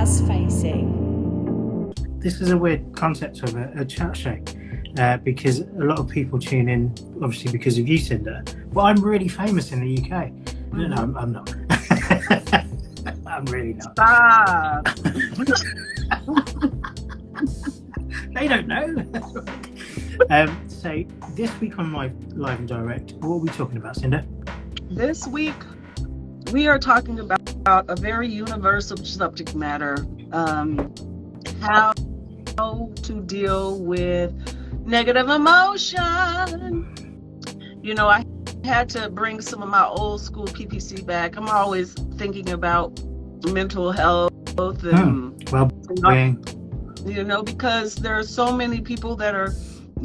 Bazz Facey. This is a weird concept of a chat show because a lot of people tune in, obviously, because of you, Cynda. But I'm really famous in the UK. No, I'm not. I'm really not. Stop. They don't know. So this week on Live and Direct, what are we talking about, Cynda? This week, we are talking about a very universal subject matter, how to deal with negative emotion. You know, I had to bring some of my old school PPC back. I'm always thinking about mental health and well-being. You know, because there are so many people that are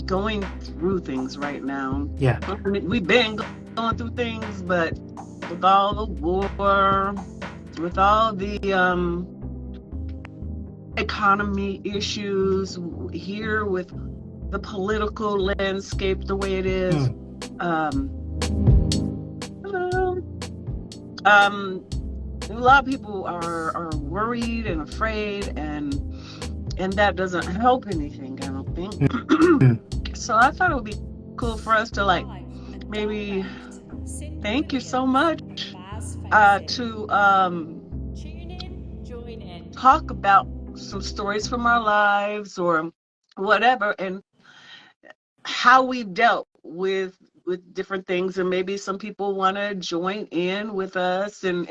going through things right now. Yeah. We've been going through things, but with all the war, with all the economy issues here, with the political landscape the way it is, a lot of people are worried and afraid, and that doesn't help anything, I don't think. So I thought it would be cool for us to maybe thank you so much to talk about some stories from our lives or whatever, and how we've dealt with different things, and maybe some people want to join in with us and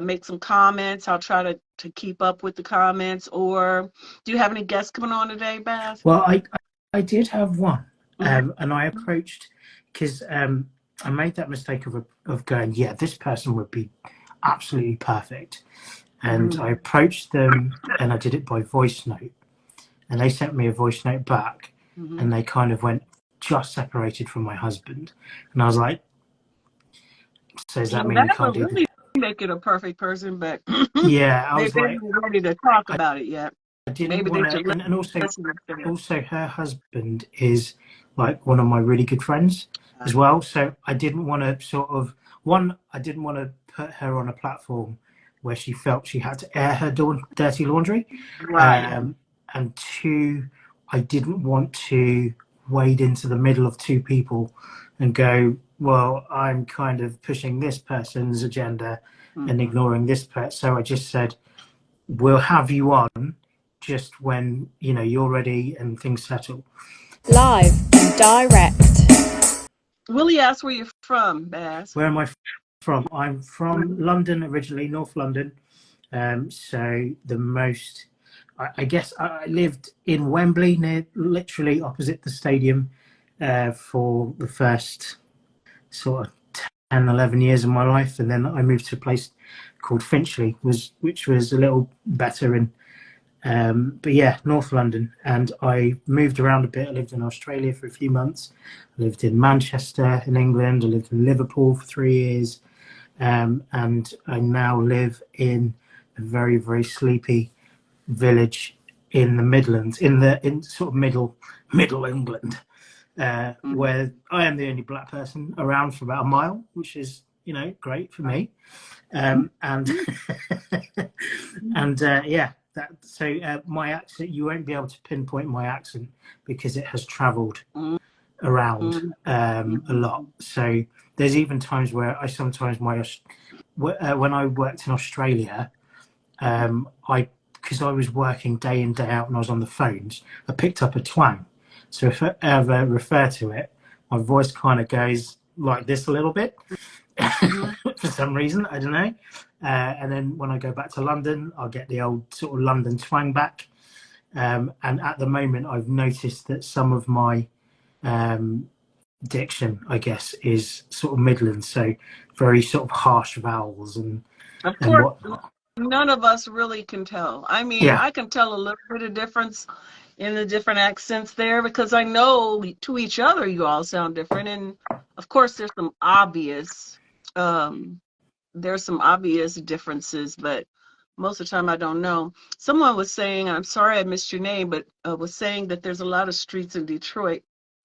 make some comments. I'll try to keep up with the comments. Or do you have any guests coming on today, Bazz? Well, I did have one, and I approached, because I made that mistake of going, yeah, this person would be absolutely perfect. And I approached them, and I did it by voice note. And they sent me a voice note back, and they kind of went, just separated from my husband. And I was like, so does that mean we can't do really make it a perfect person? But yeah, I was like, ready to talk about it yet. I didn't want to, and also her husband is like one of my really good friends as well. So I didn't want to I didn't want to put her on a platform where she felt she had to air her dirty laundry. Right. And two, I didn't want to wade into the middle of two people and go, well, I'm kind of pushing this person's agenda and ignoring this person. So I just said, we'll have you on just when, you know, you're ready and things settle. Live and direct. Willie asked where you're from, Bazz. Where am I from? I'm from London originally, North London. So I guess I lived in Wembley, literally opposite the stadium, for the first sort of 10, 11 years of my life. And then I moved to a place called Finchley, which was a little better. But yeah, North London. And I moved around a bit. I lived in Australia for a few months. I lived in Manchester in England. I lived in Liverpool for 3 years. And I now live in a very, very sleepy village in the Midlands, in sort of middle England, where I am the only black person around for about a mile, which is, you know, great for me. And yeah, my accent, you won't be able to pinpoint my accent because it has travelled around a lot. So there's even times where when I worked in Australia, because I was working day in, day out, and I was on the phones, I picked up a twang. So if I ever refer to it, my voice kind of goes like this a little bit for some reason, I don't know. And then when I go back to London, I'll get the old sort of London twang back. And at the moment, I've noticed that some of my diction, I guess, is sort of Midlands, so very sort of harsh vowels and whatnot. None of us really can tell. I mean, I can tell a little bit of difference in the different accents there, because I know to each other you all sound different. And of course there's some obvious differences, but most of the time I don't know. Someone was saying, I'm sorry I missed your name, but was saying that there's a lot of streets in Detroit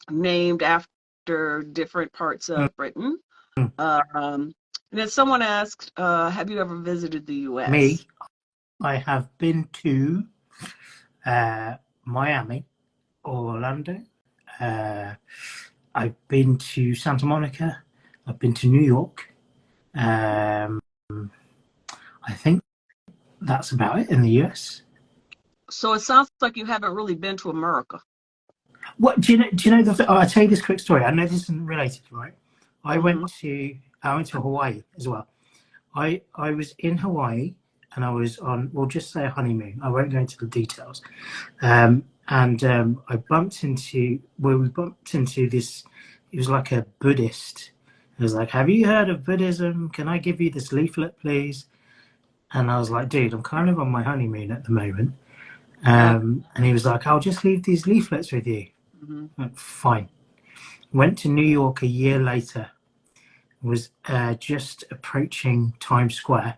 named after different parts of Britain. And then someone asked, have you ever visited the U.S.? Me? I have been to Miami, Orlando. I've been to Santa Monica. I've been to New York. I think that's about it in the US. So it sounds like you haven't really been to America. What do you know? Do you know the? Oh, I'll tell you this quick story. I know this isn't related, right? I went to Hawaii as well. I was in Hawaii and I was on, we'll just say a honeymoon. I won't go into the details. I bumped into, well, we bumped into this. It was like a Buddhist. It was like, have you heard of Buddhism? Can I give you this leaflet, please? And I was like, dude, I'm kind of on my honeymoon at the moment. And he was like, I'll just leave these leaflets with you. Like, fine. Went to New York a year later. Was just approaching Times Square.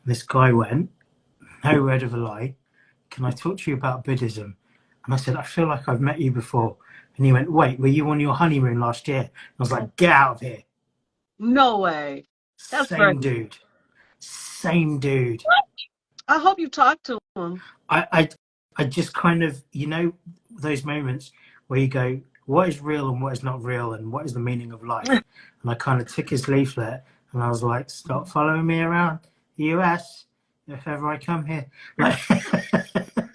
This guy went, no word of a lie, can I talk to you about Buddhism? And I said, I feel like I've met you before. And he went, wait, were you on your honeymoon last year? And I was like, get out of here. No way. That's Same crazy. dude. Same dude. I hope you talked to him. I just kind of, you know, those moments where you go, what is real and what is not real and what is the meaning of life? And I kind of took his leaflet and I was like, stop following me around the US if ever I come here. Like,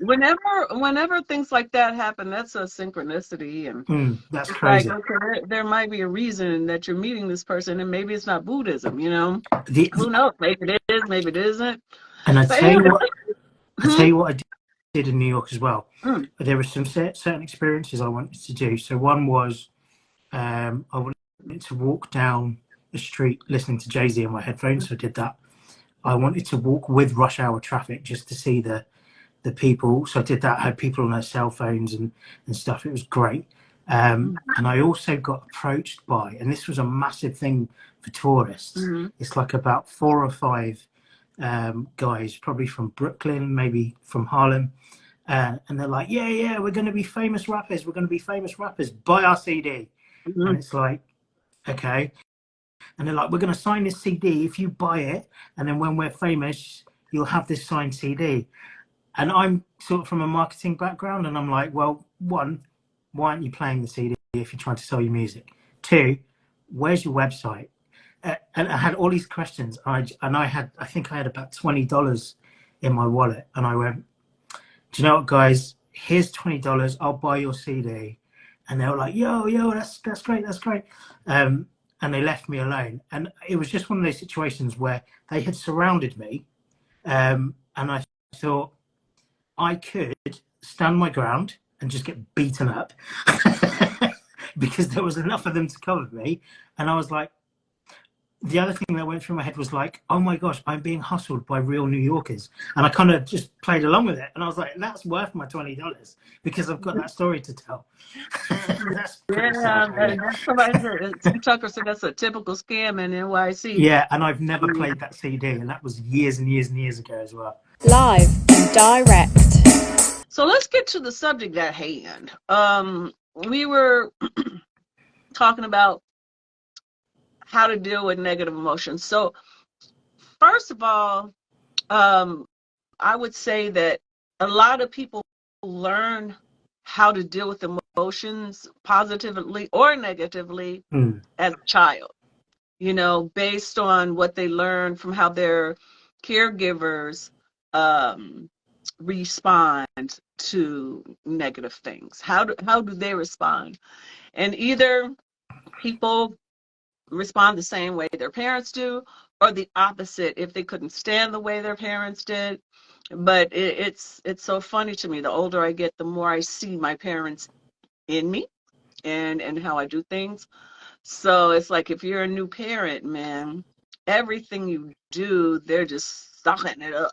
whenever things like that happen, that's a synchronicity, and that's it's crazy. like, okay, there might be a reason that you're meeting this person, and maybe it's not Buddhism, you know. Who knows? Maybe it is, maybe it isn't. And I But tell you anyway. what, I did in New York as well. Mm. There were some certain experiences I wanted to do. So one was I wanted to walk down the street listening to Jay-Z on my headphones. So I did that. I wanted to walk with rush hour traffic just to see the people. So I did that. I had people on their cell phones and stuff. It was great. And I also got approached by, and this was a massive thing for tourists. It's like about 4 or 5 guys, probably from Brooklyn, maybe from Harlem. And they're like, yeah, we're going to be famous rappers. We're going to be famous rappers. Buy our CD. And it's like, okay. And they're like, we're going to sign this CD if you buy it. And then when we're famous, you'll have this signed CD. And I'm sort of from a marketing background. And I'm like, well, one, why aren't you playing the CD if you're trying to sell your music? 2, where's your website? And I had all these questions. I think I had about $20 in my wallet. And I went, do you know what, guys? Here's $20. I'll buy your CD. And they were like, yo, that's great. And they left me alone. And it was just one of those situations where they had surrounded me. And I thought I could stand my ground and just get beaten up because there was enough of them to cover me. And I was like, the other thing that went through my head was like, oh my gosh, I'm being hustled by real New Yorkers. And I kind of just played along with it. And I was like, that's worth my $20 because I've got that story to tell. That's somebody said, Tucker said that's a typical scam in NYC. Yeah, and I've never played that CD, and that was years and years and years ago as well. Live and direct. So let's get to the subject at hand. We were talking about how to deal with negative emotions. So first of all, I would say that a lot of people learn how to deal with emotions positively or negatively as a child, you know, based on what they learn from how their caregivers respond to negative things. How do they respond? And either people respond the same way their parents do, or the opposite if they couldn't stand the way their parents did. But it's so funny to me. The older I get, the more I see my parents in me and how I do things. So it's like if you're a new parent, man, everything you do, they're just sucking it up.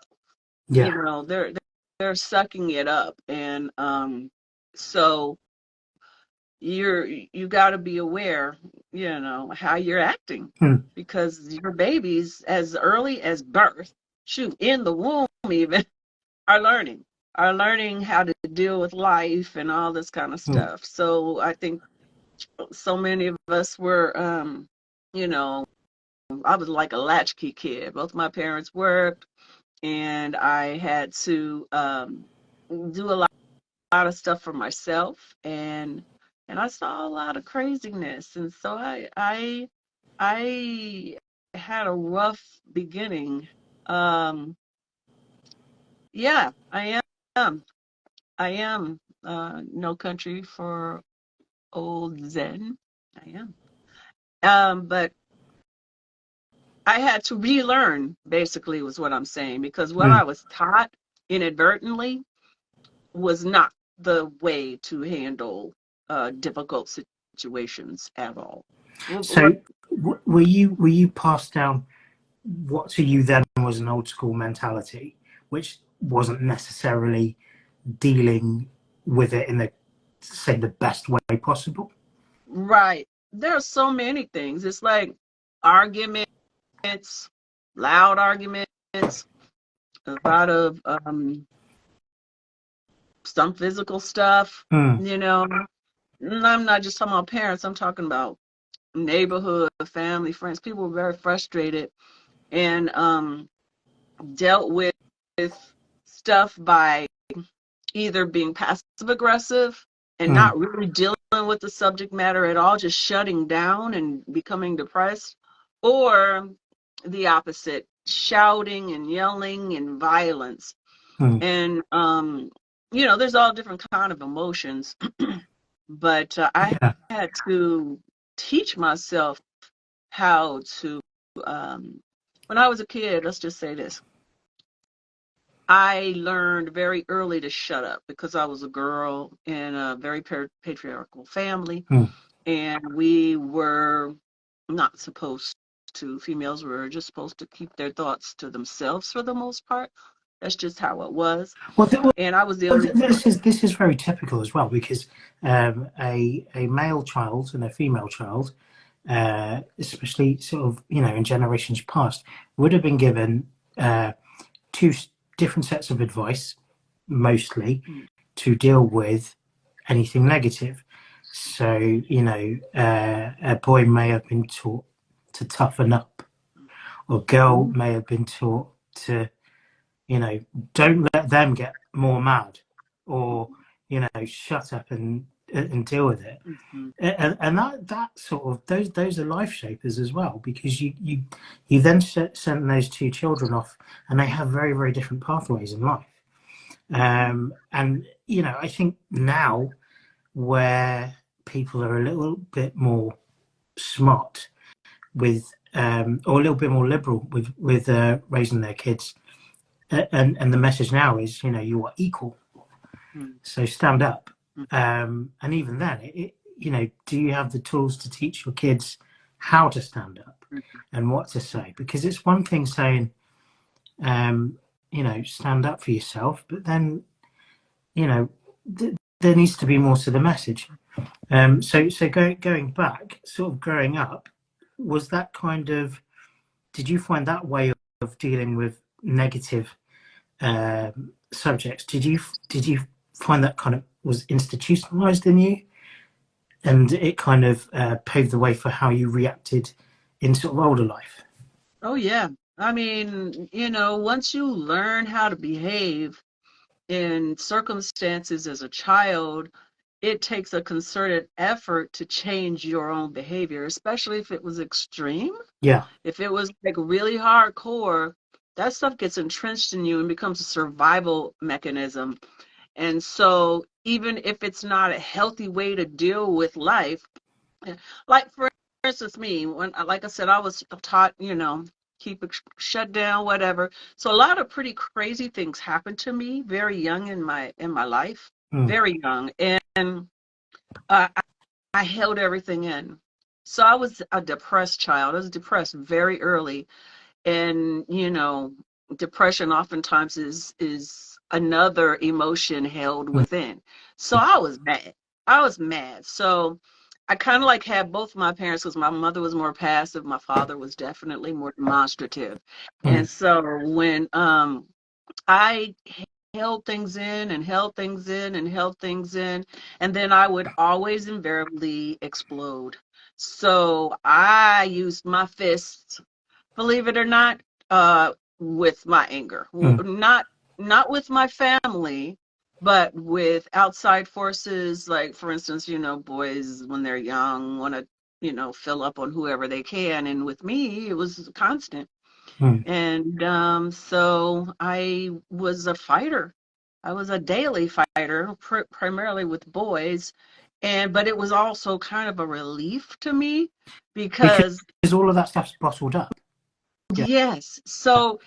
Yeah. You know, they're sucking it up. And so you got to be aware, you know, how you're acting, because your babies as early as birth, in the womb even, are learning how to deal with life and all this kind of stuff. So I think so many of us were, you know, I was like a latchkey kid. Both my parents worked. and I had to do a lot of stuff for myself, and I saw a lot of craziness, and so I had a rough beginning. Um, yeah, am. I am. No country for old Zen. I am. But I had to relearn, basically, was what I'm saying, because what I was taught inadvertently was not the way to handle difficult situations at all. So, were you passed down what to you then was an old school mentality, which wasn't necessarily dealing with it in the, say, the best way possible? Right. There are so many things. It's like arguments, loud arguments, a lot of some physical stuff, you know. And I'm not just talking about parents, I'm talking about neighborhood, family, friends. People were very frustrated and dealt with stuff by either being passive aggressive and not really dealing with the subject matter at all, just shutting down and becoming depressed, or the opposite, shouting and yelling and violence. And you know, there's all different kind of emotions, but I had to teach myself how to when I was a kid, let's just say this, I learned very early to shut up because I was a girl in a very patriarchal family, and we were not supposed to, females were just supposed to keep their thoughts to themselves for the most part. That's just how it was. And I was the only. This is very typical as well, because a male child and a female child, especially sort of, you know, in generations past, would have been given two different sets of advice, mostly, to deal with anything negative. So, you know, a boy may have been taught to toughen up, or a girl may have been taught to, you know, don't let them get more mad, or, you know, shut up and deal with it. And that sort of, those are life shapers as well, because you then send those two children off, and they have very, very different pathways in life. And you know, I think now, where people are a little bit more smart with, or a little bit more liberal with raising their kids, and the message now is, you know, you are equal, so stand up. And even then, you know, do you have the tools to teach your kids how to stand up and what to say? Because it's one thing saying, you know, stand up for yourself, but then, you know, there needs to be more to the message. So going back, sort of growing up, was that kind of, did you find that way of dealing with negative subjects, did you find that kind of was institutionalized in you, and it kind of paved the way for how you reacted in sort of older life? Oh yeah, I mean, you know, once you learn how to behave in circumstances as a child, it takes a concerted effort to change your own behavior, especially if it was extreme. Yeah. If it was like really hardcore, that stuff gets entrenched in you and becomes a survival mechanism. And so even if it's not a healthy way to deal with life, like for instance, me, when, like I said, I was taught, you know, keep it shut down, whatever. So a lot of pretty crazy things happened to me very young in my life, very young, and I held everything in. So I was a depressed child. I was depressed very early, and you know, depression oftentimes is another emotion held within. So I was mad. So I kind of like had both my parents, because my mother was more passive, my father was definitely more demonstrative. And so when I held things in and held things in and held things in, and then I would always invariably explode. So I used my fists, believe it or not. with my anger. Mm. Not with my family, but with outside forces. Like, for instance, boys when they're young want to, fill up on whoever they can. And with me, it was constant. Mm. And so I was a fighter. I was a daily fighter, primarily with boys. But it was also kind of a relief to me because all of that stuff's bottled up. Yeah. yes. So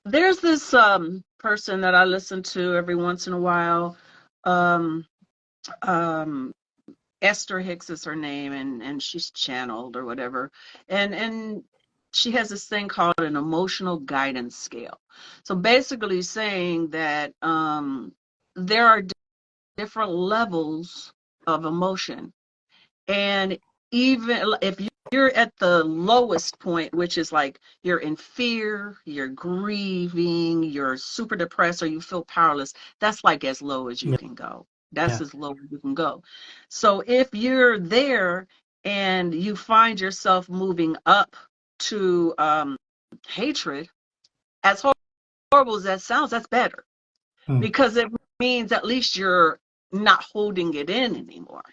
there's this person that I listen to every once in a while. Um, um, Esther Hicks is her name, and she's channeled or whatever. And she has this thing called an emotional guidance scale. So basically saying that there are different levels of emotion. And even if you're at the lowest point, which is like you're in fear, you're grieving, you're super depressed, or you feel powerless, that's like as low as you can go. That's as low as you can go. So if you're there and you find yourself moving up to hatred, as horrible as that sounds, that's better. Because it means at least you're not holding it in anymore.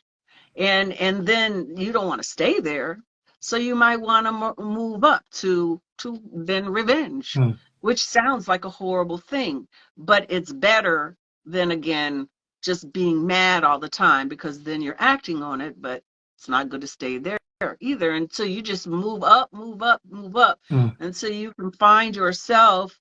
And then you don't want to stay there, so you might want to move up to then revenge, which sounds like a horrible thing, but it's better than, again, just being mad all the time, because then you're acting on it, but it's not good to stay there either. And so you just move up, and so you can find yourself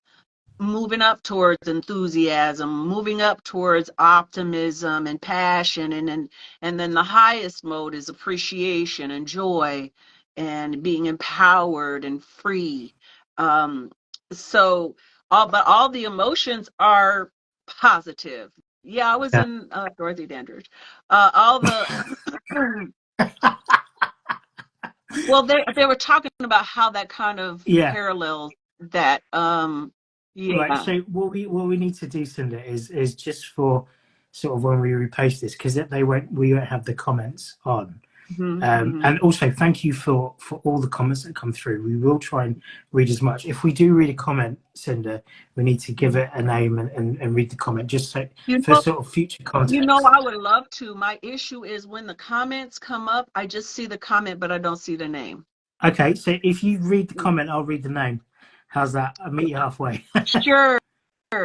moving up towards enthusiasm, moving up towards optimism and passion, and then the highest mode is appreciation and joy and being empowered and free. So all the emotions are positive. Yeah, I was in Dorothy Dandridge. All the well, they were talking about how that kind of parallels that. Right. So what we need to do, Cynda, is just for sort of when we repost this, because we won't have the comments on. And also thank you for all the comments that come through. We will try and read as much. If we do read a comment, Cynda, we need to give it a name and read the comment, just so for sort of future context. I would love to. My issue is when the comments come up, I just see the comment, but I don't see the name. Okay, so if you read the comment, I'll read the name. How's that? I'll meet you halfway. Sure,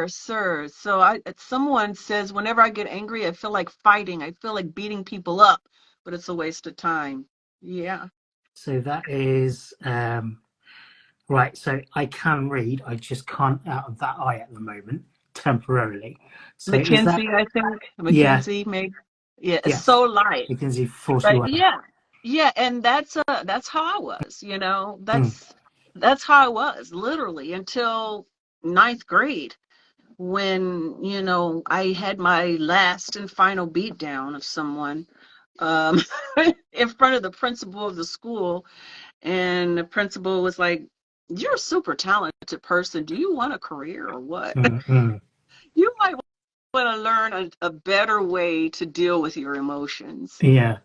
sir. So someone says, whenever I get angry, I feel like fighting. I feel like beating people up, but it's a waste of time. Yeah. So that is right. So I can read. I just can't out of that eye at the moment, temporarily. So Mackenzie, I think. Mackenzie, maybe. Yeah, it's so light. Mackenzie 41. Yeah, and that's how I was. That's how I was, literally, until 9th grade, when, I had my last and final beatdown of someone in front of the principal of the school. And the principal was like, "You're a super talented person. Do you want a career or what? You might want to learn a better way to deal with your emotions." Yeah.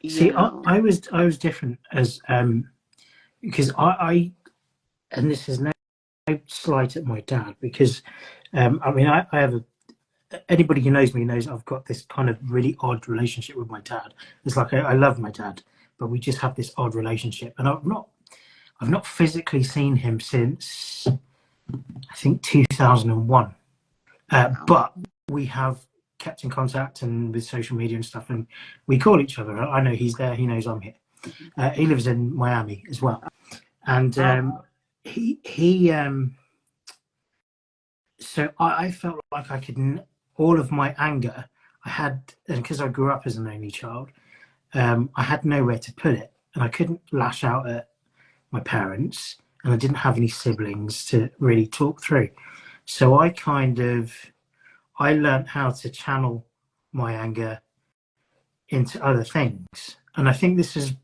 See, I was different as because I and this is no slight at my dad, because I mean I have anybody who knows me knows I've got this kind of really odd relationship with my dad. It's like I love my dad, but we just have this odd relationship, and I've not physically seen him since I think 2001, but we have kept in contact and with social media and stuff, and we call each other. I know he's there, he knows I'm here. He lives in Miami as well, and so I felt like I could, all of my anger I had, and because I grew up as an only child, I had nowhere to put it, and I couldn't lash out at my parents, and I didn't have any siblings to really talk through. So I learned how to channel my anger into other things, and I think this is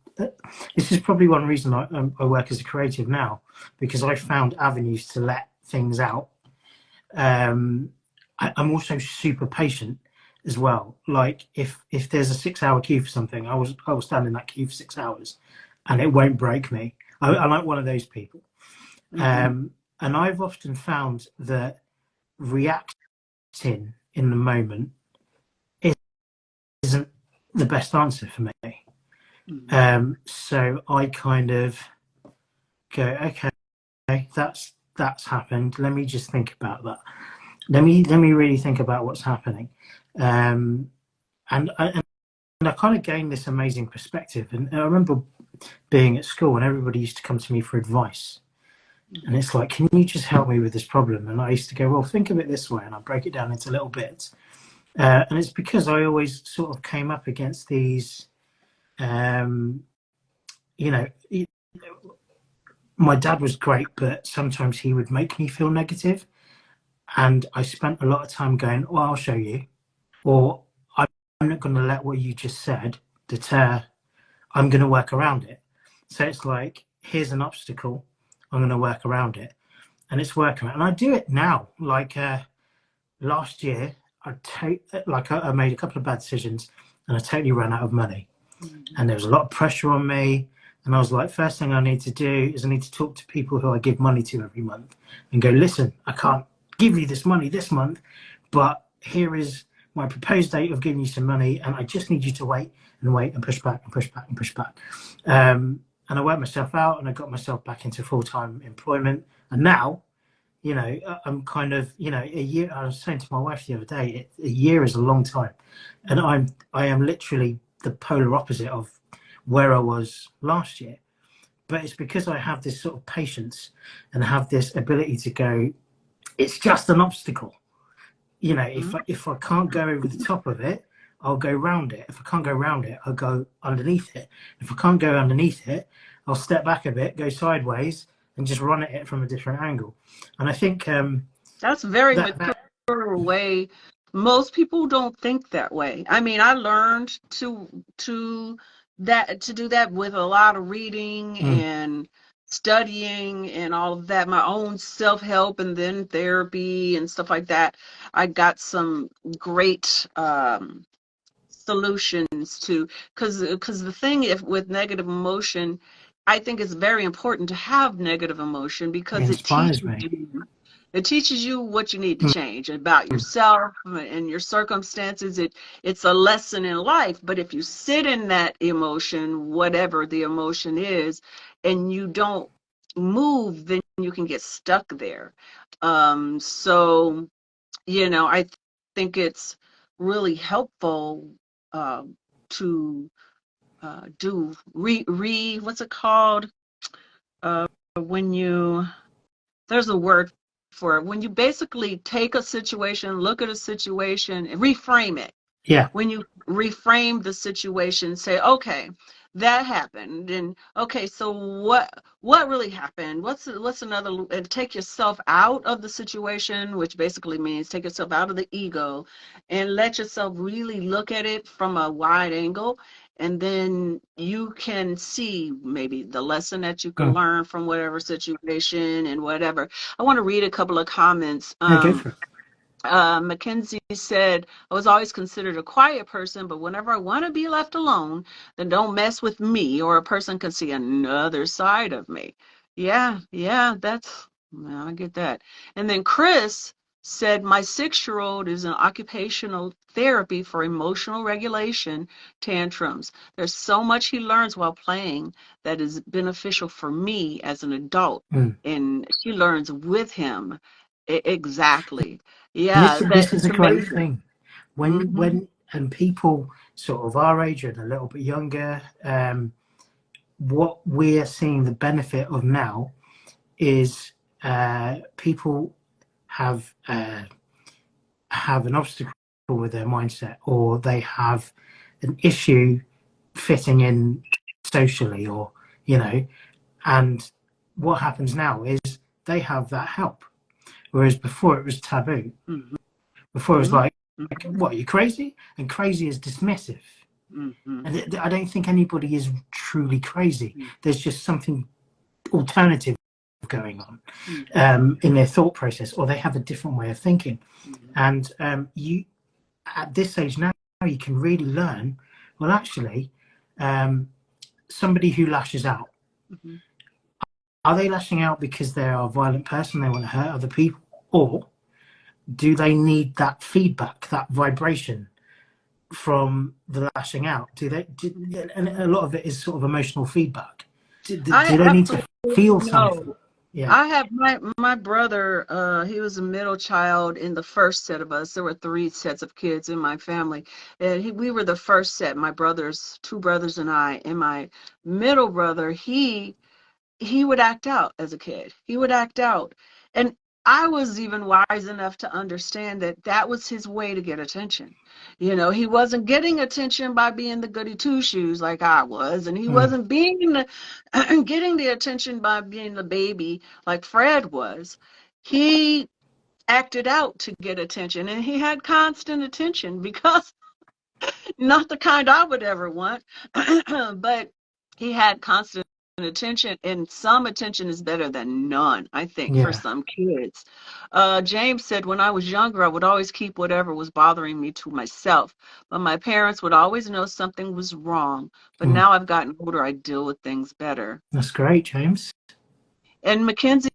probably one reason I work as a creative now, because I found avenues to let things out. I'm also super patient as well. Like if there's a 6-hour queue for something, I will stand in that queue for 6 hours, and it won't break me. I'm like one of those people. And I've often found that reacting in the moment isn't the best answer for me. So I kind of go, okay, that's happened. Let me just think about that. Let me really think about what's happening. And I kind of gained this amazing perspective. And I remember being at school and everybody used to come to me for advice. And it's like, can you just help me with this problem? And I used to go, well, think of it this way. And I break it down into little bits. And it's because I always sort of came up against these, you know, my dad was great, but sometimes he would make me feel negative. And I spent a lot of time going, well, I'll show you. Or I'm not going to let what you just said deter. I'm going to work around it. So it's like, here's an obstacle. I'm going to work around it. And it's working. And I do it now. Like last year, I made a couple of bad decisions and I totally ran out of money. And there was a lot of pressure on me. And I was like, first thing I need to do is I need to talk to people who I give money to every month and go, listen, I can't give you this money this month, but here is my proposed date of giving you some money. And I just need you to wait and push back and push back and push back. And I worked myself out and I got myself back into full-time employment. And now, you know, I'm kind of, you know, a year, I was saying to my wife the other day, a year is a long time. And I am literally the polar opposite of where I was last year. But it's because I have this sort of patience and have this ability to go, it's just an obstacle. You know, if I can't go over the top of it, I'll go round it. If I can't go round it, I'll go underneath it. If I can't go underneath it, I'll step back a bit, go sideways, and just run at it from a different angle. And I think that's a very mature way. Most people don't think that way. I mean, I learned to do that with a lot of reading and studying and all of that, my own self-help and then therapy and stuff like that. I got some great solutions to, because the thing with negative emotion, I think it's very important to have negative emotion because it teaches you what you need to change about yourself and your circumstances. It's a lesson in life. But if you sit in that emotion, whatever the emotion is, and you don't move, then you can get stuck there. So, you know, I think it's really helpful to do what's it called? When there's a word for it. When you basically take a situation, look at a situation, and reframe it. Yeah. When you reframe the situation, say, okay, that happened, and okay, so what really happened? What's another? And take yourself out of the situation, which basically means take yourself out of the ego, and let yourself really look at it from a wide angle. And then you can see maybe the lesson that you can learn from whatever situation and whatever. I want to read a couple of comments. Mackenzie said, I was always considered a quiet person, but whenever I want to be left alone, then don't mess with me, or a person can see another side of me. Yeah, I get that. And then Chris said, my 6-year-old is in occupational therapy for emotional regulation tantrums. There's so much he learns while playing that is beneficial for me as an adult, and she learns with him. Exactly. Yeah, this is a great thing. When people sort of our age and a little bit younger, what we're seeing the benefit of now is people have an obstacle with their mindset, or they have an issue fitting in socially, or you know, and what happens now is they have that help, whereas before it was taboo. Before it was like, what, are you crazy? And crazy is dismissive. And I don't think anybody is truly crazy. There's just something alternative going on in their thought process, or they have a different way of thinking. And you, at this age now, you can really learn, well, actually, somebody who lashes out, are they lashing out because they are a violent person, they want to hurt other people, or do they need that feedback, that vibration from the lashing out? And a lot of it is sort of emotional feedback. Do I they need to absolutely feel something? know. Yeah. I have my brother, he was a middle child in the first set of us. There were 3 sets of kids in my family. And we were the first set, my brothers, 2 brothers and I. And my middle brother, he would act out as a kid. He would act out. And I was even wise enough to understand that that was his way to get attention. You know, he wasn't getting attention by being the goody two shoes like I was, and he wasn't being the getting the attention by being the baby like Fred was. He acted out to get attention, and he had constant attention because not the kind I would ever want, but he had constant attention, and some attention is better than none, I think, for Yeah. some kids. James said, when I was younger, I would always keep whatever was bothering me to myself, but my parents would always know something was wrong. But now I've gotten older, I deal with things better. That's great, James. And Mackenzie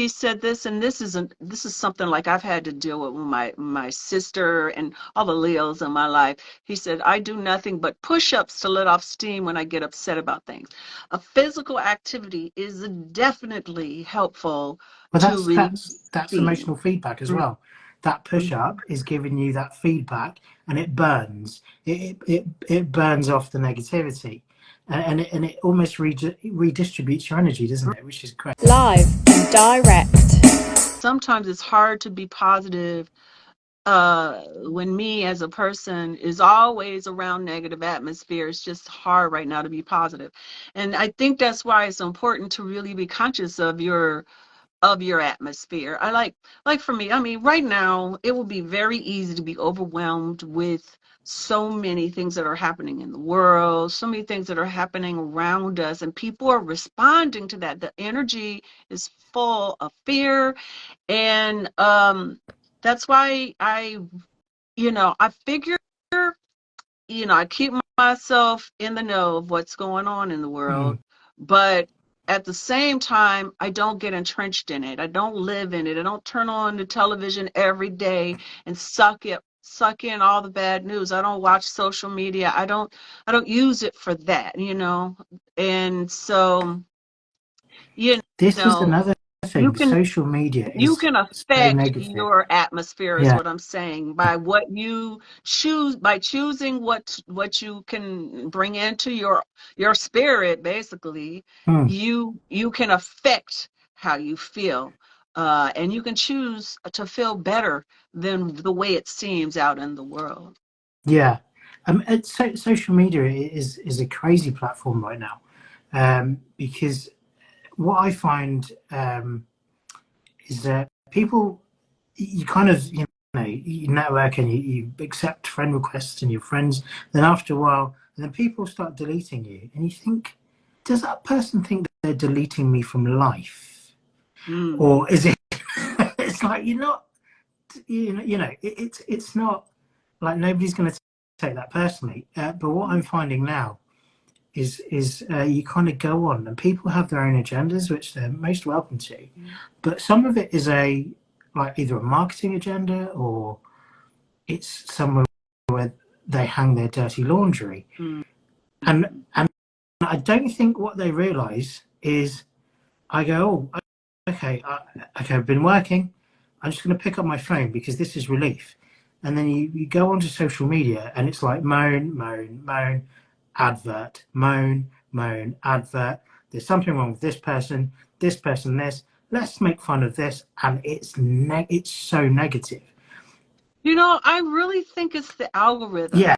said this, and this is something like I've had to deal with my sister and all the Leos in my life. He said, I do nothing but push-ups to let off steam when I get upset about things. A physical activity is definitely helpful to release That's steam. emotional feedback as well. That push-up is giving you that feedback, and it burns. It burns off the negativity, and it almost redistributes your energy, doesn't it? Which is great. Live and direct. Sometimes it's hard to be positive when me as a person is always around negative atmosphere. It's just hard right now to be positive. And I think that's why it's important to really be conscious of your atmosphere. I like for me, I mean, right now it will be very easy to be overwhelmed with so many things that are happening in the world, so many things that are happening around us, and people are responding to that. The energy is full of fear, and that's why I figure, I keep myself in the know of what's going on in the world, but at the same time, I don't get entrenched in it. I don't live in it. I don't turn on the television every day and suck in all the bad news. I don't watch social media. I don't use it for that, And so, This is another you thing. can Social media you is can so affect negative. your atmosphere, is Yeah. what I'm saying, by what you choose, by choosing what you can bring into your spirit. Basically, you can affect how you feel, and you can choose to feel better than the way it seems out in the world. Yeah. Social media is a crazy platform right now, because what I find is that people, you kind of, you network and you accept friend requests and your friends. Then after a while, and then people start deleting you, and you think, does that person think that they're deleting me from life, or is it? It's like you're not, it's not like nobody's going to take that personally. But what I'm finding now is you kind of go on, and people have their own agendas, which they're most welcome to. But some of it is either a marketing agenda, or it's somewhere where they hang their dirty laundry. And I don't think what they realise is, I go, oh, okay, I've been working. I'm just going to pick up my phone because this is relief. And then you go onto social media, and it's like moan, moan, moan, advert, moan, moan, advert. There's something wrong with this person, this. Let's make fun of this, and it's so negative. I really think it's the algorithm. Yeah.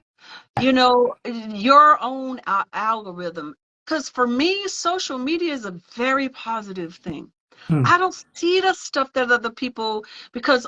Your own algorithm. Because for me, social media is a very positive thing. I don't see the stuff that other people, because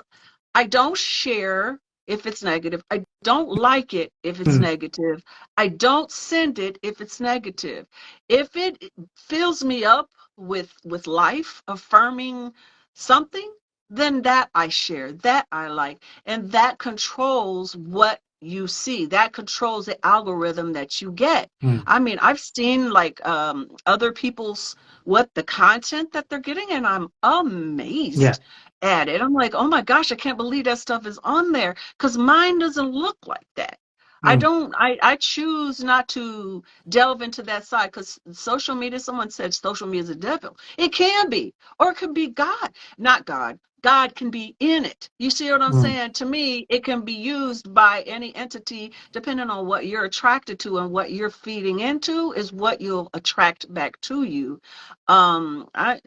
I don't share if it's negative. I don't like it if it's negative. I don't send it if it's negative. If it fills me up with life affirming something, then that I share, that I like, and that controls what you see. That controls the algorithm that you get. Mm. I mean, I've seen like other people's what the content that they're getting, and I'm amazed at it. I'm like, oh my gosh, I can't believe that stuff is on there, because mine doesn't look like that. I choose not to delve into that side, because social media, someone said social media is a devil. It can be, or it could be God, not God. God can be in it. You see what I'm saying? To me, it can be used by any entity, depending on what you're attracted to, and what you're feeding into is what you'll attract back to you. I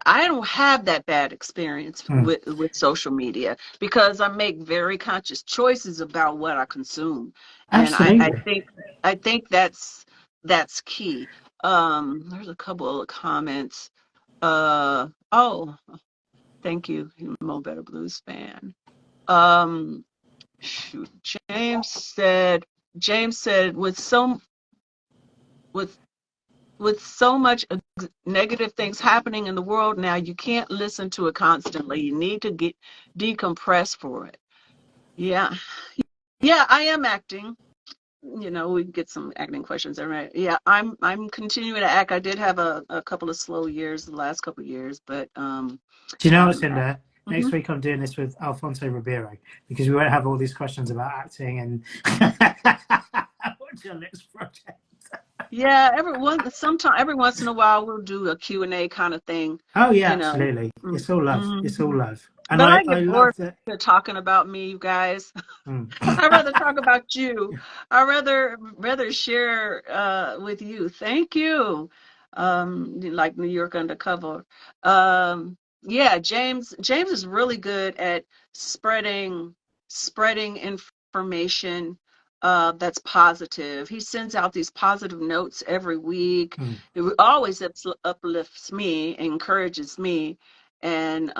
don't have that bad experience with social media, because I make very conscious choices about what I consume, and Absolutely. I think that's key. There's a couple of comments. Oh, thank you, Mo Better Blues fan. Shoot, James said with so much negative things happening in the world now, you can't listen to it constantly. You need to decompress for it. Yeah, I am acting. You know, we get some acting questions. All right. Yeah, I'm continuing to act. I did have a couple of slow years the last couple of years, but Do you know what's in I'm there? Next week I'm doing this with Alfonso Ribeiro, because we won't have all these questions about acting and what's your next project? Yeah, every once in a while we'll do a Q&A kind of thing. Oh yeah, You know. absolutely. It's all love. It's all love. And But I I get love bored that. of talking about me, you guys. Mm. I'd rather talk about you. I'd rather share with you. Thank you. Like New York Undercover. Yeah, James is really good at spreading information that's positive. He sends out these positive notes every week. It always uplifts me, encourages me. And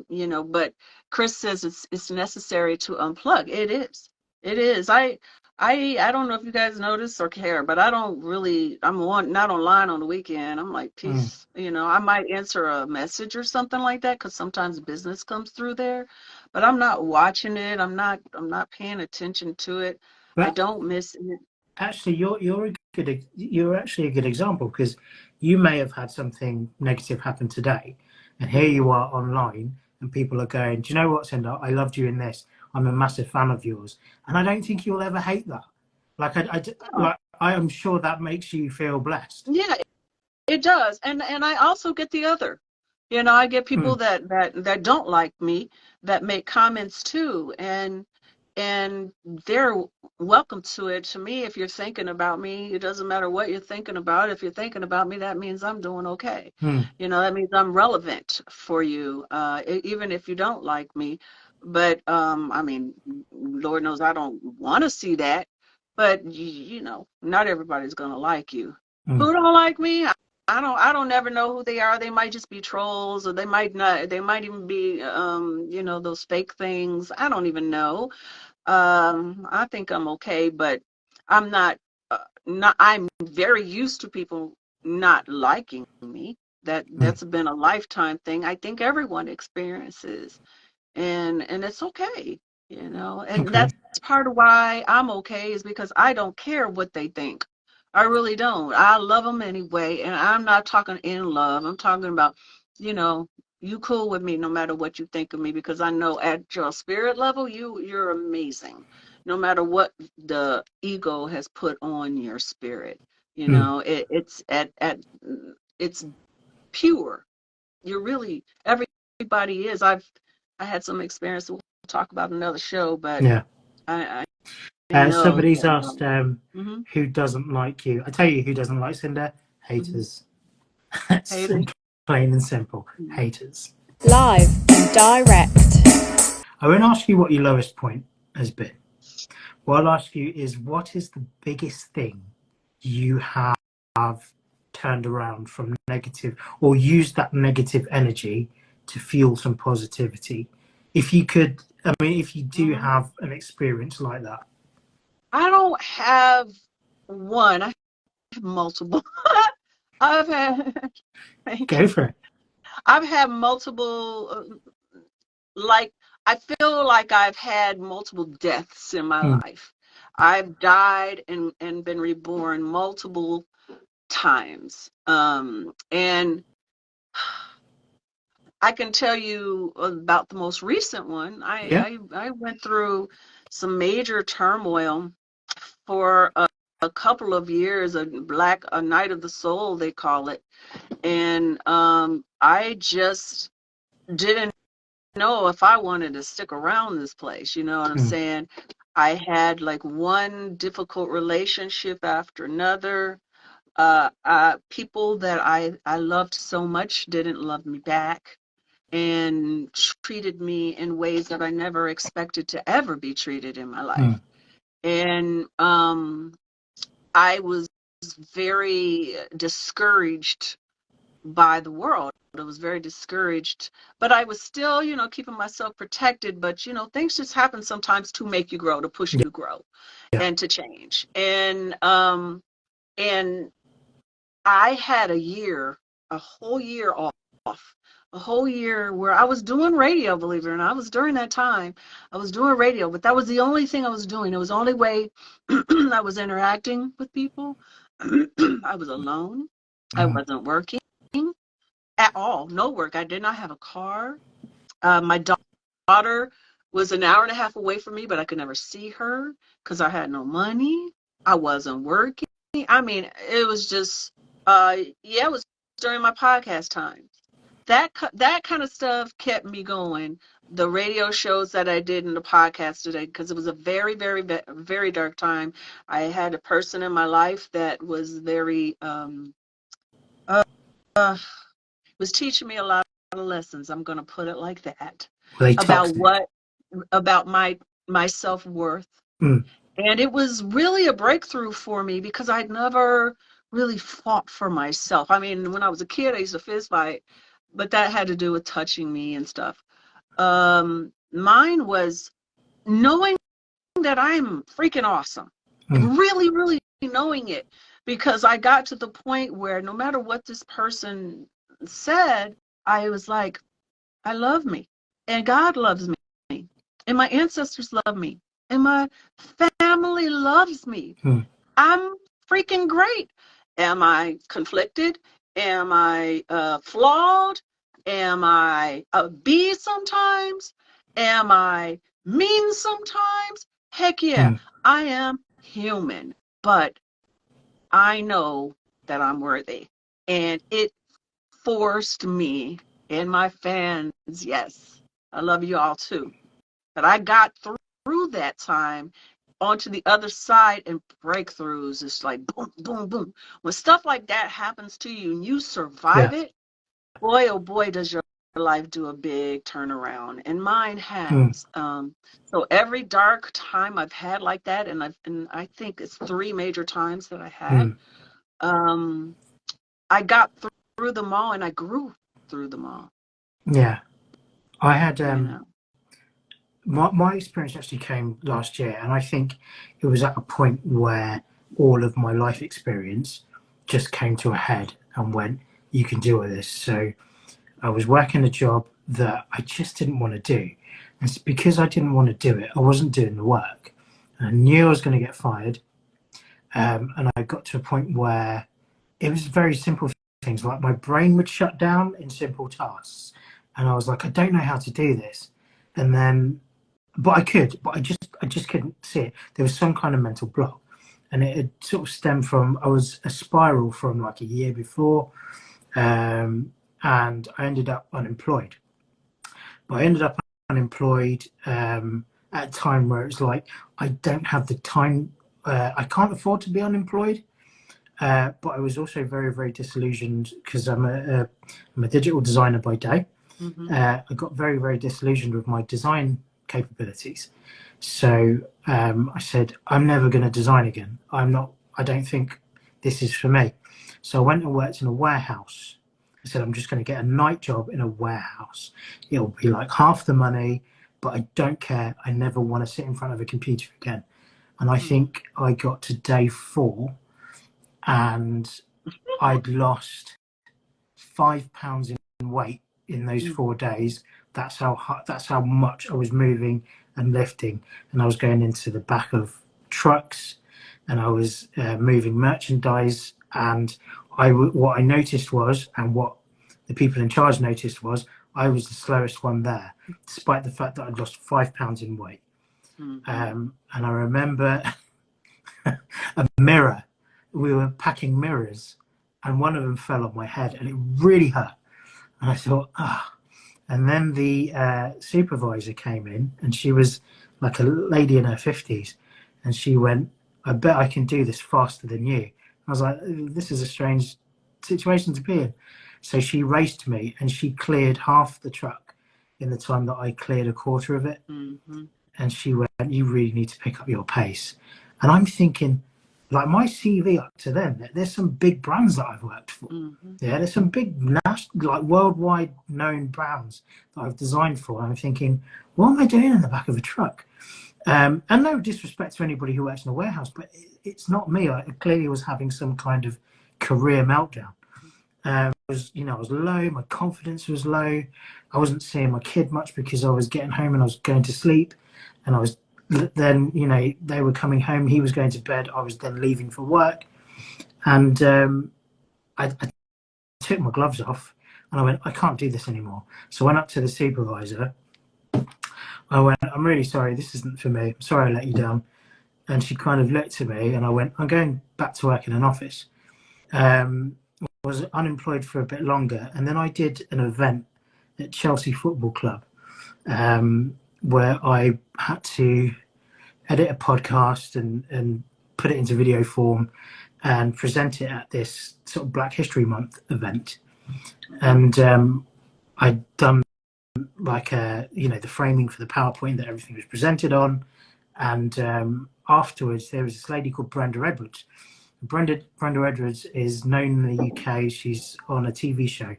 you know, but Chris says it's necessary to unplug. It is. It is. I don't know if you guys notice or care, but I don't really. Not online on the weekend. I'm like, peace. You know, I might answer a message or something like that, because sometimes business comes through there, but I'm not watching it. I'm not paying attention to it. I But don't miss it. actually, you're actually a good example, because you may have had something negative happen today, and here you are online, and people are going, "Do you know what, Cynda? I loved you in this. I'm a massive fan of yours," and I don't think you'll ever hate that. Like I am sure that makes you feel blessed. Yeah, it does. And I also get the other. You know, I get people that don't like me that make comments too, and they're welcome to it. To me, if you're thinking about me, it doesn't matter what you're thinking about. If you're thinking about me, that means I'm doing okay. You know, that means I'm relevant for you, even if you don't like me. But I mean, Lord knows I don't want to see that. But you know, not everybody's gonna like you. Who don't like me? I don't never know who they are. They might just be trolls, or they might not. They might even be, you know, those fake things. I don't even know. I think I'm okay, but I'm not. I'm very used to people not liking me. That's been a lifetime thing. I think everyone experiences, and it's okay, you know. And Okay. that's part of why I'm okay, is because I don't care what they think. I really don't. I love them anyway, and I'm not talking in love. I'm talking about, you know, you cool with me no matter what you think of me, because I know at your spirit level you're amazing, no matter what the ego has put on your spirit. You know, it's pure. You're really, everybody is. I had some experience we'll talk about another show, but Yeah. I know Somebody's that. asked who doesn't like you. I tell you who doesn't like Cynda. Haters. That's Haters. plain and simple. Haters. Live and direct. I won't ask you what your lowest point has been. What I'll ask you is, what is the biggest thing you have turned around from negative, or used that negative energy to fuel some positivity? If you could, I mean, if you do have an experience like that. I don't have one. I have multiple. I've had. Thank Go you. for it. I've had multiple. Like I feel like I've had multiple deaths in my Mm. life. I've died and been reborn multiple times. And I can tell you about the most recent one. Yeah. I went through some major turmoil for a couple of years, a night of the soul, they call it. And I just didn't know if I wanted to stick around this place. You know what I'm saying? I had like one difficult relationship after another. People that I loved so much didn't love me back and treated me in ways that I never expected to ever be treated in my life. And I was very discouraged by the world. I was very discouraged, but I was still, keeping myself protected. But, things just happen sometimes to make you grow, to push you to grow and to change. And I had a whole year off, a whole year where I was doing radio, believe it or not. I was during that time, I was doing radio, but that was the only thing I was doing. It was the only way I was interacting with people. I was alone. I wasn't working at all. No work. I did not have a car. My daughter was an hour and a half away from me, but I could never see her because I had no money. I wasn't working. I mean, it was just, it was during my podcast time. That kind of stuff kept me going. The radio shows that I did and the podcast today, because it was a very, very, very dark time. I had a person in my life that was very, was teaching me a lot of lessons. I'm going to put it like that. About my self-worth. And it was really a breakthrough for me because I'd never really fought for myself. I mean, when I was a kid, I used to fist fight, but that had to do with touching me and stuff. Mine was knowing that I'm freaking awesome. And really, really knowing it, because I got to the point where no matter what this person said, I was like, I love me, and God loves me, and my ancestors love me, and my family loves me. I'm freaking great. Am I conflicted? Am I flawed? Am I a bee sometimes? Am I mean sometimes? Heck yeah, I am human, but I know that I'm worthy. And it forced me and my fans, yes, I love you all too, but I got through that time onto the other side, and breakthroughs. It's like boom, boom, boom. When stuff like that happens to you and you survive it, boy, oh boy, does your life do a big turnaround. And mine has. So every dark time I've had like that, and I think it's 3 major times that I had, I got through them all, and I grew through them all. Yeah. I had my experience actually came last year, and I think it was at a point where all of my life experience just came to a head and went, you can deal with this. So I was working a job that I just didn't want to do. And it's because I didn't want to do it, I wasn't doing the work. I knew I was going to get fired. And I got to a point where it was very simple things, like my brain would shut down in simple tasks. And I was like, I don't know how to do this. And then, but I could, but I just couldn't see it. There was some kind of mental block. And it had sort of stemmed from, I was a spiral from like a year before. And I ended up unemployed. But I ended up unemployed at a time where it's like, I don't have the time, I can't afford to be unemployed. But I was also very, very disillusioned because I'm a digital designer by day. I got very, very disillusioned with my design capabilities. So I said, I'm never going to design again. I don't think this is for me. So I went and worked in a warehouse. I said, I'm just going to get a night job in a warehouse. It'll be like half the money, but I don't care. I never want to sit in front of a computer again. And I think I got to day 4 and I'd lost 5 pounds in weight in those 4 days. That's how much I was moving and lifting, and I was going into the back of trucks, and I was moving merchandise. And what I noticed was, and what the people in charge noticed was, I was the slowest one there, despite the fact that I'd lost 5 pounds in weight. And I remember a mirror. We were packing mirrors, and one of them fell on my head, and it really hurt. And I thought, ah. And then the supervisor came in, and she was like a lady in her 50s, and she went, "I bet I can do this faster than you." I was like, "This is a strange situation to be in." So she raced me, and she cleared half the truck in the time that I cleared a quarter of it. And she went, "You really need to pick up your pace." And I'm thinking, like, my CV up to then, there's some big brands that I've worked for. Yeah, there's some big national, like worldwide known brands that I've designed for. And I'm thinking, what am I doing in the back of a truck? And no disrespect to anybody who works in a warehouse, but it's not me. I clearly was having some kind of career meltdown. I was low. My confidence was low. I wasn't seeing my kid much because I was getting home and I was going to sleep, and I was then, they were coming home. He was going to bed. I was then leaving for work, and I took my gloves off, and I went, "I can't do this anymore." So I went up to the supervisor. I went, "I'm really sorry. This isn't for me. I'm sorry I let you down." And she kind of looked at me, and I went, "I'm going back to work in an office." Was unemployed for a bit longer, and then I did an event at Chelsea Football Club, where I had to edit a podcast and put it into video form and present it at this sort of Black History Month event. And I'd done like the framing for the PowerPoint that everything was presented on. And afterwards, there was this lady called Brenda Edwards. Brenda Edwards is known in the UK. She's on a TV show,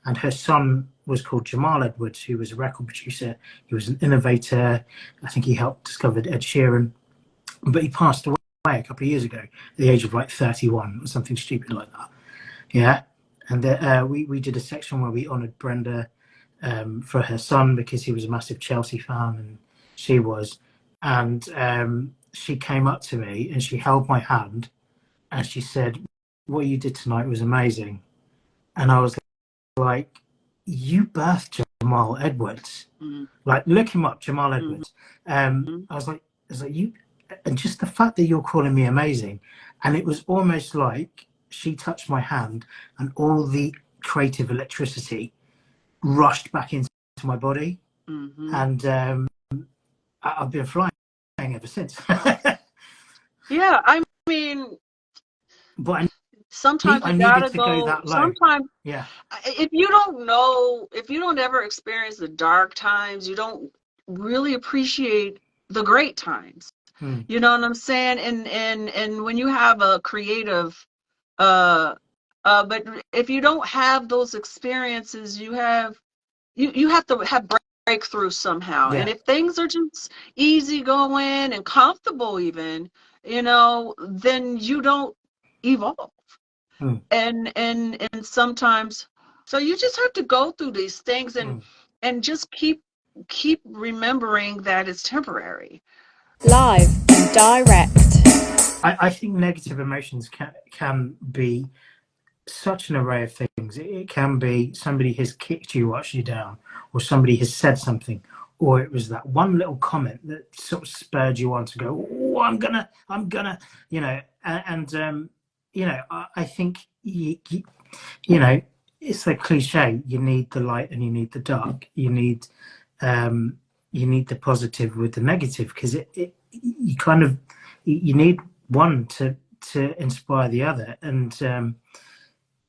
and her son was called Jamal Edwards, who was a record producer. He was an innovator. I think he helped discover Ed Sheeran, but he passed away a couple of years ago at the age of like 31 or something stupid like that. Yeah. And we did a section where we honoured Brenda for her son, because he was a massive Chelsea fan, and she was. And she came up to me and she held my hand, and she said, "What you did tonight was amazing." And I was like, "You birthed Jamal Edwards." Like, look him up, Jamal Edwards. I was like, "You," and just the fact that you're calling me amazing. And it was almost like she touched my hand, and all the creative electricity rushed back into my body. And I've been flying ever since. Yeah, I mean, but sometimes I you needed gotta to go that low. Sometimes, yeah, if you don't ever experience the dark times, you don't really appreciate the great times. You know what I'm saying? And when you have a creative, but if you don't have those experiences, you have to have breakthroughs somehow. Yeah. And if things are just easy going and comfortable, even, then you don't evolve. And sometimes, so you just have to go through these things and just keep remembering that it's temporary. Live and direct. I think negative emotions can be such an array of things. It can be somebody has kicked you, watched you down, or somebody has said something, or it was that one little comment that sort of spurred you on to go, "Oh, I'm gonna, I think it's the cliche. You need the light and you need the dark. You need the positive with the negative, because you need one to inspire the other. And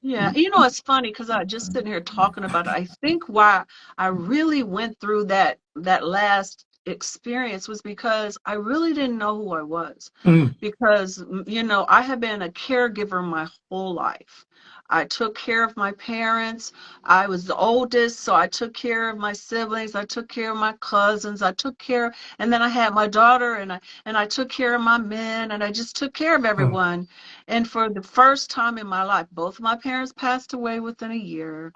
yeah, it's funny because I just sitting here talking about it. I think why I really went through that last experience was because I really didn't know who I was. Mm. Because, you know, I have been a caregiver my whole life. I took care of my parents. I was the oldest, so I took care of my siblings. I took care of my cousins. And then I had my daughter, and I took care of my men, and I just took care of everyone. And for the first time in my life, both of my parents passed away within a year.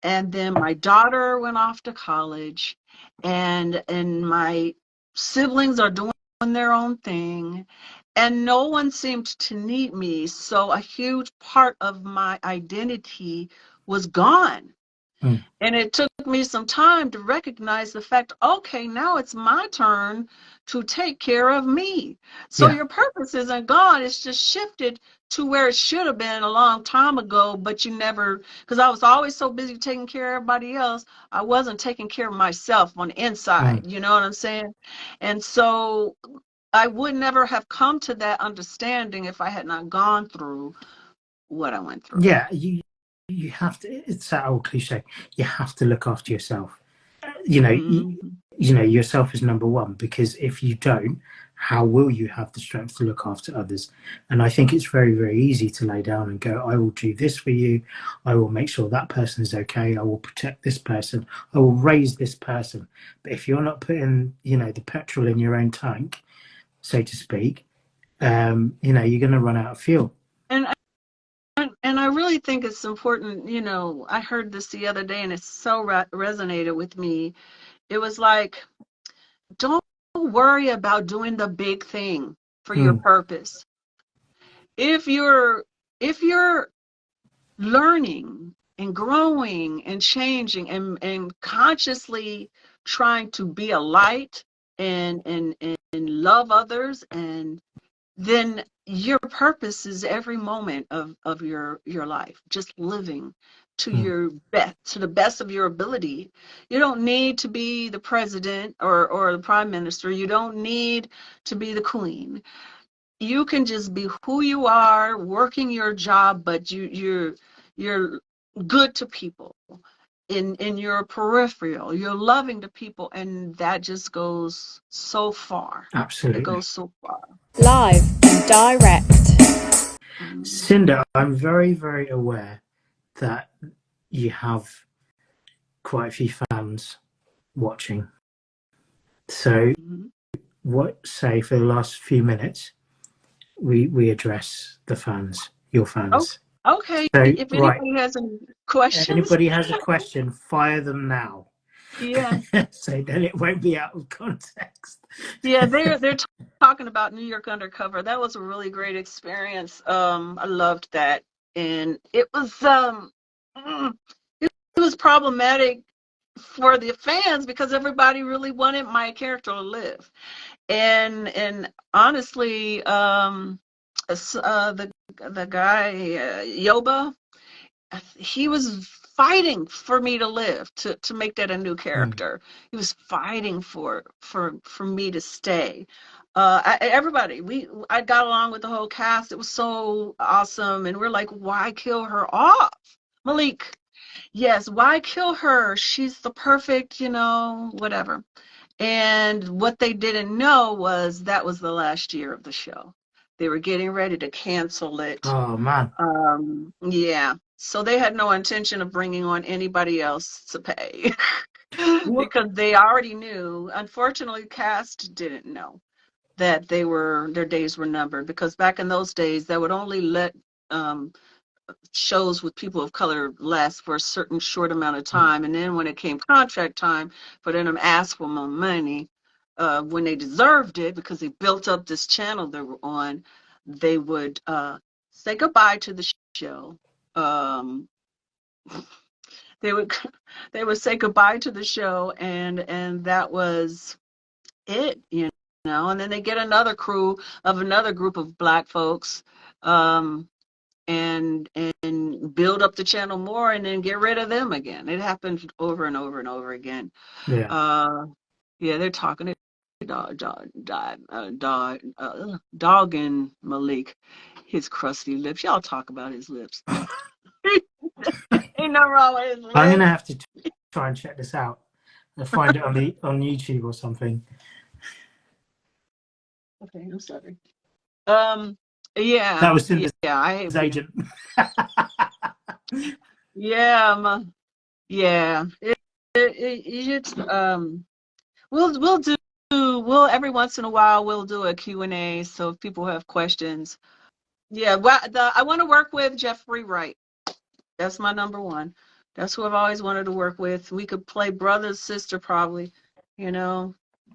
And then my daughter went off to college, and my siblings are doing their own thing, and no one seemed to need me. So a huge part of my identity was gone. Mm. And it took me some time to recognize the fact, okay, now it's my turn to take care of me. So Yeah. your purpose isn't gone. It's just shifted to where it should have been a long time ago, but you never, because I was always so busy taking care of everybody else, I wasn't taking care of myself on the inside. Mm. You know what I'm saying? And so I would never have come to that understanding if I had not gone through what I went through. Yeah, you have to. It's that old cliche. You have to look after yourself. You know, Mm-hmm. you know, yourself is number one, because if you don't, how will you have the strength to look after others? And I think it's very, very easy to lay down and go, I will do this for you. I will make sure that person is okay. I will protect this person. I will raise this person. But if you're not putting, you know, the petrol in your own tank, so to speak, you know, you're going to run out of fuel. And I really think it's important, you know, I heard this the other day and it so resonated with me. It was like, don't worry about doing the big thing for your Mm. purpose. If you're learning and growing and changing and consciously trying to be a light and love others, and then your purpose is every moment of your life, just living to your best, to the best of your ability. You don't need to be the president or the prime minister. You don't need to be the queen. You can just be who you are, working your job, but you're good to people. In your peripheral, you're loving to people, and that just goes so far. It Absolutely. goes so far. Live and direct. Cynda, I'm very, very aware that you have quite a few fans watching. So, what say for the last few minutes, we address the fans, your fans. Okay, So, if right, anybody has any questions, anybody has a question, fire them now. yeah, So then it won't be out of context. yeah, they're talking about New York Undercover. That was a really great experience. I loved that, and it was problematic for the fans because everybody really wanted my character to live, and honestly, the guy Yoba, he was fighting for me to live, to make that a new character. He was fighting for me to stay. Everybody, I got along with the whole cast. It was so awesome, and we're like, why kill her off, Malik? Yes, why kill her? She's the perfect, you know, whatever. And what they didn't know was that was the last year of the show. They were getting ready to cancel it. Oh man. Yeah. So they had no intention of bringing on anybody else to pay because they already knew. Unfortunately, cast didn't know that their days were numbered, because back in those days, they would only let shows with people of color last for a certain short amount of time. And then when it came contract time for them to ask for more money, when they deserved it, because they built up this channel they were on, they would say goodbye to the show. They would they would say goodbye to the show, and that was it, you know. And then they get another crew of another group of Black folks, and build up the channel more, and then get rid of them again. It happened over and over and over again. Yeah. Yeah, they're talking dogging Malik, his crusty lips. Y'all talk about his lips. Ain't no wrong with his lips. I'm gonna have to try and check this out. find it on YouTube or something. Okay, I'm sorry. Yeah. That was Cynda's I hate agent. Yeah, yeah. It's we'll every once in a while we'll do a Q&A, so if people have questions. Yeah, well, I want to work with Jeffrey Wright. That's my number one. That's who I've always wanted to work with. We could play brother, sister, probably,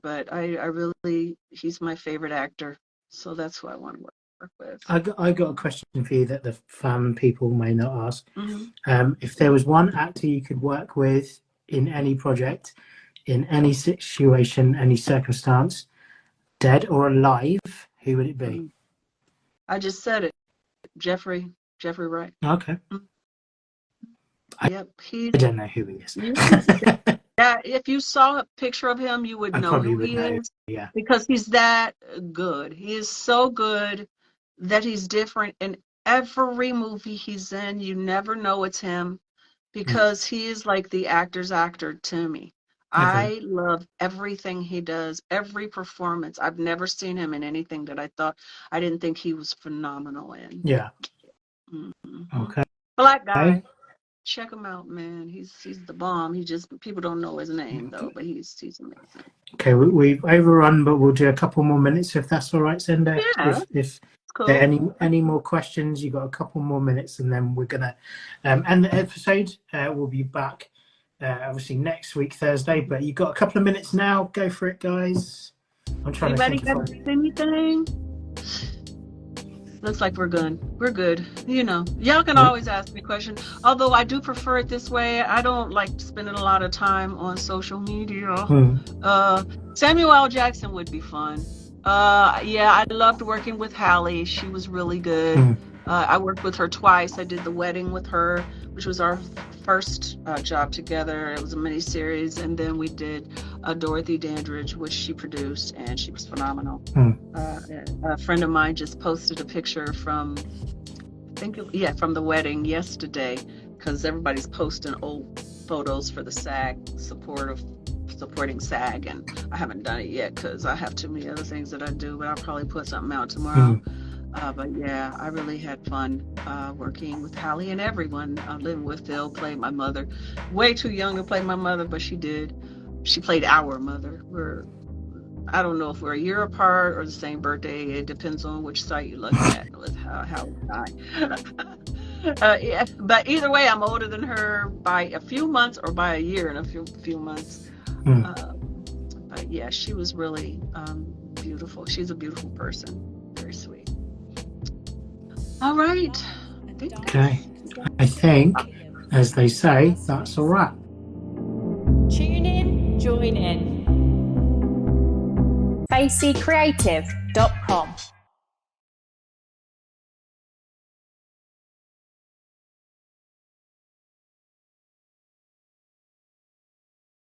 but I really, he's my favorite actor. So that's who I want to work with. I got a question for you that the fan people may not ask. Mm-hmm. If there was one actor you could work with in any project, in any situation, any circumstance, dead or alive, who would it be? I just said it. Jeffrey Wright. Okay. Yep, I don't know who he is. Yeah, if you saw a picture of him, you would know who he is. Yeah. Because he's that good. He is so good that he's different in every movie he's in. You never know it's him because he is like the actor's actor to me. Okay. I love everything he does, every performance. I've never seen him in anything that I didn't think he was phenomenal in. Yeah. Mm-hmm. Okay. Black guy. Check him out, man. He's the bomb. People don't know his name though, but he's amazing. Okay, we've overrun, but we'll do a couple more minutes if that's all right, Cynda. Yeah. If cool. there are any more questions, you got a couple more minutes, and then we're gonna end the episode. We'll be back obviously next week Thursday, but you got a couple of minutes now. Go for it, guys. I'm trying Anybody to think got anything? Looks like we're good. We're good. Y'all can always ask me questions. Although I do prefer it this way. I don't like spending a lot of time on social media. Samuel L. Jackson would be fun. I loved working with Hallie. She was really good. I worked with her twice. I did The Wedding with her, which was our first job together. It was a miniseries, and then we did Dorothy Dandridge, which she produced, and she was phenomenal. A friend of mine just posted a picture from The Wedding yesterday, because everybody's posting old photos for the SAG supporting SAG, and I haven't done it yet because I have too many other things that I do, but I'll probably put something out tomorrow. But yeah, I really had fun working with Hallie and everyone. Living with Phil, played my mother. Way too young to play my mother, but she did. She played our mother. I don't know if we're a year apart or the same birthday. It depends on which site you look at with how we die. But either way, I'm older than her by a few months or by a year and a few months. But yeah, she was really beautiful. She's a beautiful person. Very sweet. All right. Okay. I think, as they say, that's a wrap. Tune in, join in. FaceyCreative.com